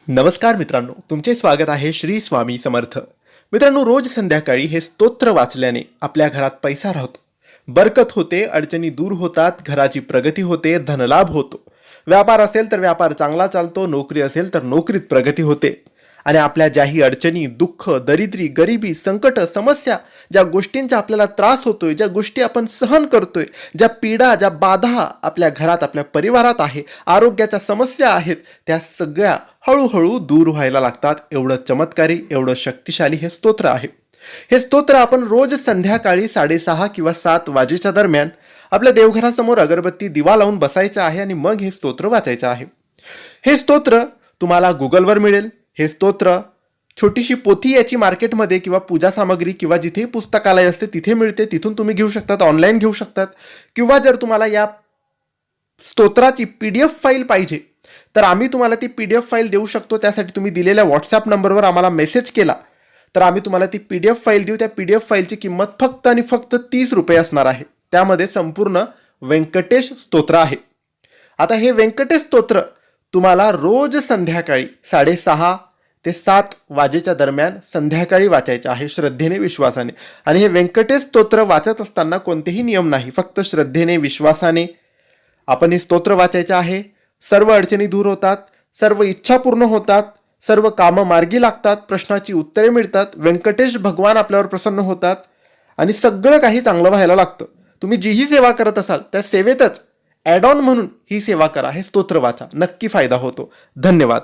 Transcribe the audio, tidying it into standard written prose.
नमस्कार मित्रांनो, तुमचे स्वागत आहे श्री स्वामी समर्थ. मित्रांनो, रोज संध्याकाळी हे स्तोत्र वाचल्याने आपल्या घरात पैसा राहतो, बरकत होते, अडचणी दूर होतात, घराची प्रगती होते, धनलाभ होतो. व्यापार असेल तर व्यापार चांगला चालतो, नोकरी असेल तर नोकरीत प्रगती होते. आणि आपल्या ज्याही अडचणी, दुःख, दरिद्री, गरिबी, संकट, समस्या, ज्या गोष्टींचा आपल्याला त्रास होतोय, ज्या गोष्टी आपण सहन करतोय, ज्या पीडा, ज्या बाधा आपल्या घरात, आपल्या परिवारात आहे, आरोग्याच्या समस्या आहेत, त्या सगळ्या हळूहळू दूर व्हायला लागतात. एवढं चमत्कारी, एवढं शक्तिशाली हे स्तोत्र आहे. हे स्तोत्र आपण रोज संध्याकाळी 6:30 किंवा 7 वाजेच्या दरम्यान आपल्या देवघरासमोर अगरबत्ती दिवा लावून बसायचं आहे आणि मग हे स्तोत्र वाचायचं आहे. हे स्तोत्र तुम्हाला गुगलवर मिळेल. हे स्तोत्र छोटीशी पोथी याची मार्केटमध्ये किंवा पूजा सामग्री किंवा जिथे पुस्तकालय असते तिथे मिळते, तिथून तुम्ही घेऊ शकतात, ऑनलाईन घेऊ शकतात. किंवा जर तुम्हाला या स्तोत्राची PDF फाईल पाहिजे तर आम्ही तुम्हाला ती PDF फाईल देऊ शकतो. त्यासाठी तुम्ही दिलेल्या व्हॉट्सॲप नंबरवर आम्हाला मेसेज केला तर आम्ही तुम्हाला ती PDF फाईल देऊ. त्या PDF फाईलची किंमत फक्त आणि फक्त 30 रुपये असणार आहे. त्यामध्ये संपूर्ण व्यंकटेश स्तोत्र आहे. आता हे व्यंकटेश स्तोत्र तुम्हाला रोज संध्याकाळी 6:30 ते 7 वाजेच्या दरम्यान संध्याकाळी वाचायचं आहे, श्रद्धेने, विश्वासाने. आणि हे व्यंकटेश स्तोत्र वाचत असताना कोणतेही नियम नाही, फक्त श्रद्धेने, विश्वासाने आपण हे स्तोत्र वाचायचं आहे. सर्व अडचणी दूर होतात, सर्व इच्छा पूर्ण होतात, सर्व कामं मार्गी लागतात, प्रश्नाची उत्तरे मिळतात, व्यंकटेश भगवान आपल्यावर प्रसन्न होतात आणि सगळं काही चांगलं व्हायला लागतं. तुम्ही जीही सेवा करत असाल त्या सेवेतच ॲड ऑन म्हणून ही सेवा करा, हे स्तोत्र वाचा, नक्की फायदा होतो. धन्यवाद.